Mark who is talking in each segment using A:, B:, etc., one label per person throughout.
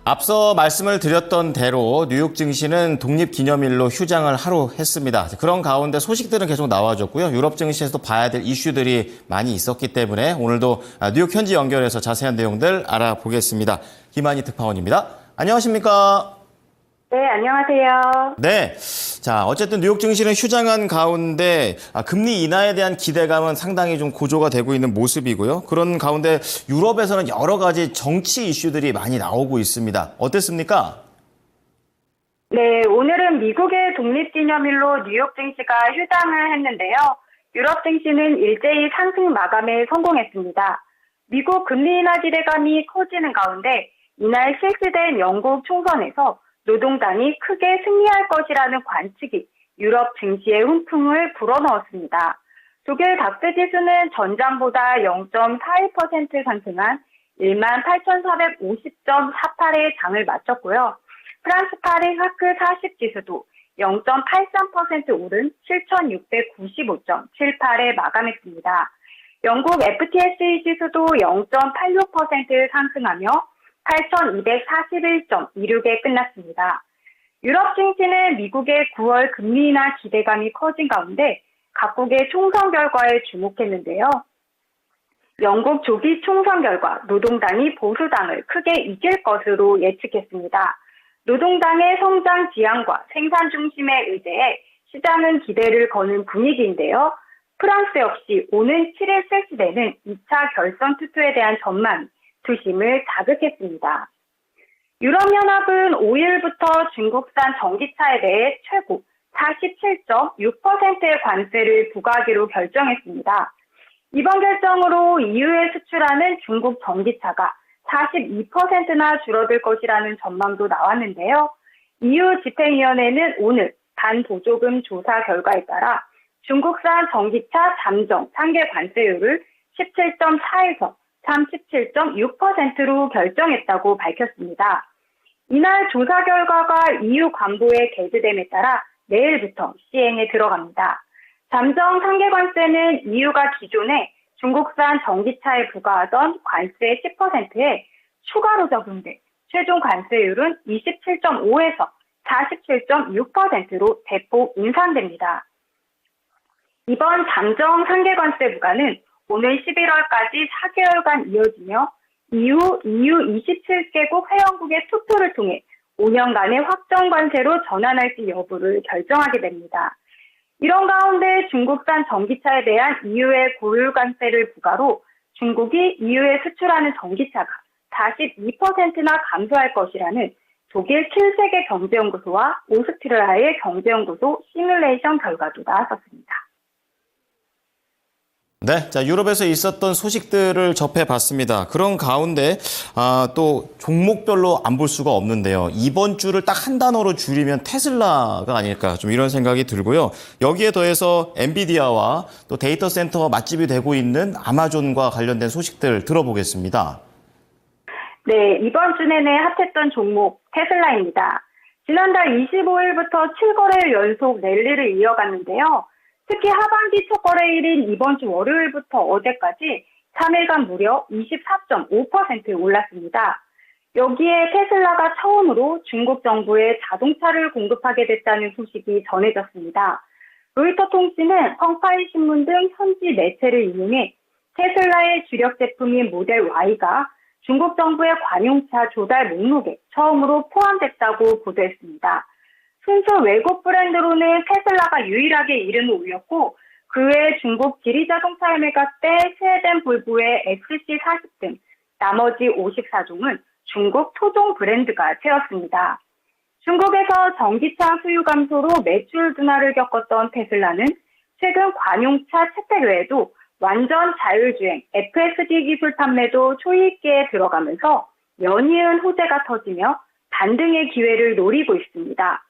A: 앞서 말씀을 드렸던 대로 뉴욕 증시는 독립기념일로 휴장을 하루 했습니다. 그런 가운데 소식들은 계속 나와줬고요. 유럽 증시에서도 봐야 될 이슈들이 많이 있었기 때문에 오늘도 뉴욕 현지 연결해서 자세한 내용들 알아보겠습니다. 김한희 특파원입니다. 안녕하십니까?
B: 네, 안녕하세요.
A: 네. 자, 어쨌든 뉴욕 증시는 휴장한 가운데 금리 인하에 대한 기대감은 상당히 좀 고조가 되고 있는 모습이고요. 그런 가운데 유럽에서는 여러 가지 정치 이슈들이 많이 나오고 있습니다. 어땠습니까?
B: 네, 오늘은 미국의 독립기념일로 뉴욕 증시가 휴장을 했는데요. 유럽 증시는 일제히 상승 마감에 성공했습니다. 미국 금리 인하 기대감이 커지는 가운데 이날 실시된 영국 총선에서 노동당이 크게 승리할 것이라는 관측이 유럽 증시의 훈풍을 불어넣었습니다. 독일 닥스 지수는 전장보다 0.41% 상승한 18,450.48의 장을 마쳤고요. 프랑스 파리 하크 40 지수도 0.83% 오른 7,695.78에 마감했습니다. 영국 FTSE 지수도 0.86% 상승하며 8,241.26에 끝났습니다. 유럽 증시는 미국의 9월 금리 인하 기대감이 커진 가운데 각국의 총선 결과에 주목했는데요. 영국 조기 총선 결과 노동당이 보수당을 크게 이길 것으로 예측했습니다. 노동당의 성장 지향과 생산 중심의 의제에 시장은 기대를 거는 분위기인데요. 프랑스 역시 오는 7일 실시되는 2차 결선 투표에 대한 전망이 투심을 자극했습니다. 유럽연합은 5일부터 중국산 전기차에 대해 최고 47.6%의 관세를 부과하기로 결정했습니다. 이번 결정으로 EU에 수출하는 중국 전기차가 42%나 줄어들 것이라는 전망도 나왔는데요. EU 집행위원회는 오늘 반보조금 조사 결과에 따라 중국산 전기차 잠정 상계 관세율을 17.4에서 37.6%로 결정했다고 밝혔습니다. 이날 조사 결과가 EU 관보에 게재됨에 따라 내일부터 시행에 들어갑니다. 잠정 상계 관세는 EU가 기존에 중국산 전기차에 부과하던 관세 10%에 추가로 적용돼 최종 관세율은 27.5에서 47.6%로 대폭 인상됩니다. 이번 잠정 상계 관세 부과는 오늘 11월까지 4개월간 이어지며 EU 27개국 회원국의 투표를 통해 5년간의 확정 관세로 전환할지 여부를 결정하게 됩니다. 이런 가운데 중국산 전기차에 대한 EU의 고율 관세를 부과로 중국이 EU에 수출하는 전기차가 42%나 감소할 것이라는 독일 킬세계 경제연구소와 오스트리아의 경제연구소 시뮬레이션 결과도 나왔었습니다.
A: 네, 자, 유럽에서 있었던 소식들을 접해봤습니다. 그런 가운데 또 종목별로 안 볼 수가 없는데요. 이번 주를 딱 한 단어로 줄이면 테슬라가 아닐까 좀 이런 생각이 들고요. 여기에 더해서 엔비디아와 또 데이터 센터 맛집이 되고 있는 아마존과 관련된 소식들 들어보겠습니다.
B: 네, 이번 주 내내 핫했던 종목 테슬라입니다. 지난달 25일부터 7거래일 연속 랠리를 이어갔는데요. 특히 하반기 첫 거래일인 이번 주 월요일부터 어제까지 3일간 무려 24.5% 올랐습니다. 여기에 테슬라가 처음으로 중국 정부에 자동차를 공급하게 됐다는 소식이 전해졌습니다. 로이터 통신은 펑파이 신문 등 현지 매체를 인용해 테슬라의 주력 제품인 모델 Y가 중국 정부의 관용차 조달 목록에 처음으로 포함됐다고 보도했습니다. 순수 외국 브랜드로는 테슬라가 유일하게 이름을 올렸고 그 외 중국 지리자동차 매각대 스웨덴 볼보의 XC40 등 나머지 54종은 중국 토종 브랜드가 채웠습니다. 중국에서 전기차 수요 감소로 매출 둔화를 겪었던 테슬라는 최근 관용차 채택 외에도 완전 자율주행 FSD 기술 판매도 초입기에 들어가면서 연이은 호재가 터지며 반등의 기회를 노리고 있습니다.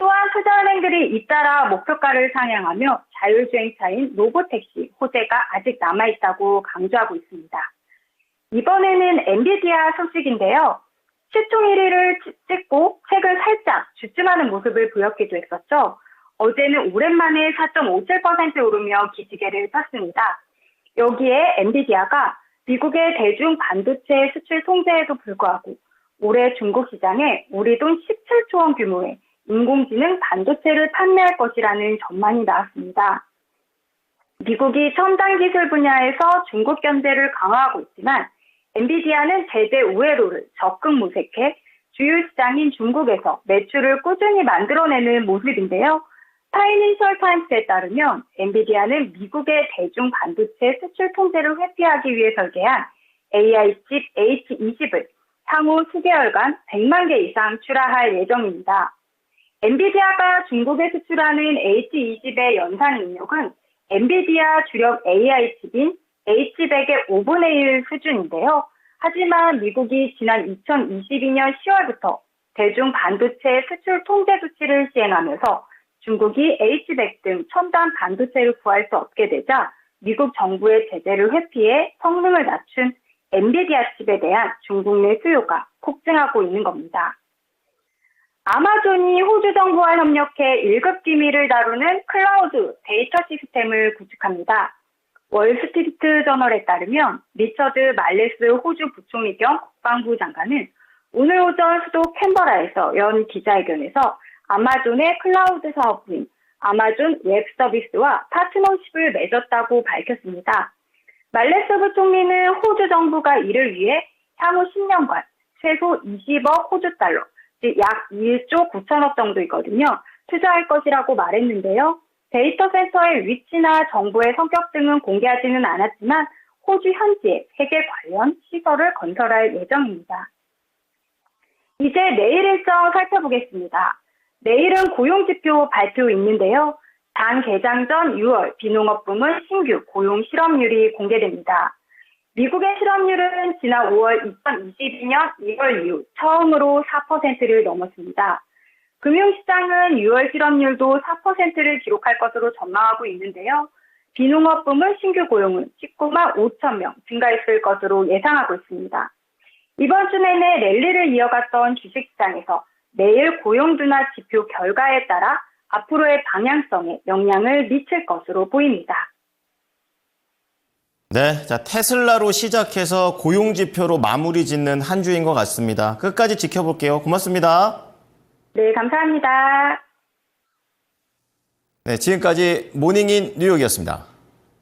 B: 또한 투자은행들이 잇따라 목표가를 상향하며 자율주행차인 로보택시 호재가 아직 남아있다고 강조하고 있습니다. 이번에는 엔비디아 소식인데요. 시총 1위를 찍고 최근 살짝 주춤하는 모습을 보였기도 했었죠. 어제는 오랜만에 4.57% 오르며 기지개를 폈습니다. 여기에 엔비디아가 미국의 대중 반도체 수출 통제에도 불구하고 올해 중국 시장에 우리 돈 17조 원 규모의 인공지능 반도체를 판매할 것이라는 전망이 나왔습니다. 미국이 첨단 기술 분야에서 중국 견제를 강화하고 있지만 엔비디아는 제재 우회로를 적극 모색해 주요 시장인 중국에서 매출을 꾸준히 만들어내는 모습인데요. 파이낸셜 타임스에 따르면 엔비디아는 미국의 대중 반도체 수출 통제를 회피하기 위해 설계한 AI칩 H20을 향후 수개월간 100만 개 이상 출하할 예정입니다. 엔비디아가 중국에 수출하는 H20의 연산 능력은 엔비디아 주력 AI 칩인 H100의 5분의 1 수준인데요. 하지만 미국이 지난 2022년 10월부터 대중 반도체 수출 통제 조치를 시행하면서 중국이 H100 등 첨단 반도체를 구할 수 없게 되자 미국 정부의 제재를 회피해 성능을 낮춘 엔비디아 칩에 대한 중국 내 수요가 폭증하고 있는 겁니다. 아마존이 호주 정부와 협력해 1급 기밀을 다루는 클라우드 데이터 시스템을 구축합니다. 월스트리트 저널에 따르면 리처드 말레스 호주 부총리 겸 국방부 장관은 오늘 오전 수도 캔버라에서 연 기자회견에서 아마존의 클라우드 사업부인 아마존 웹 서비스와 파트너십을 맺었다고 밝혔습니다. 말레스 부총리는 호주 정부가 이를 위해 향후 10년간 최소 20억 호주 달러, 즉 약 1조 9천억 정도이거든요. 투자할 것이라고 말했는데요. 데이터 센터의 위치나 정보의 성격 등은 공개하지는 않았지만 호주 현지에 세계 관련 시설을 건설할 예정입니다. 이제 내일 일정 살펴보겠습니다. 내일은 고용지표 발표 있는데요. 당 개장 전 6월 비농업 부문 신규 고용 실업률이 공개됩니다. 미국의 실업률은 지난 5월 2022년 2월 이후 처음으로 4%를 넘었습니다. 금융시장은 6월 실업률도 4%를 기록할 것으로 전망하고 있는데요. 비농업 부문 신규 고용은 19만 5천 명 증가했을 것으로 예상하고 있습니다. 이번 주 내내 랠리를 이어갔던 주식시장에서 내일 고용 둔화 지표 결과에 따라 앞으로의 방향성에 영향을 미칠 것으로 보입니다.
A: 네, 자, 테슬라로 시작해서 고용 지표로 마무리 짓는 한 주인 것 같습니다. 끝까지 지켜볼게요. 고맙습니다.
B: 네, 감사합니다.
A: 네, 지금까지 모닝인 뉴욕이었습니다.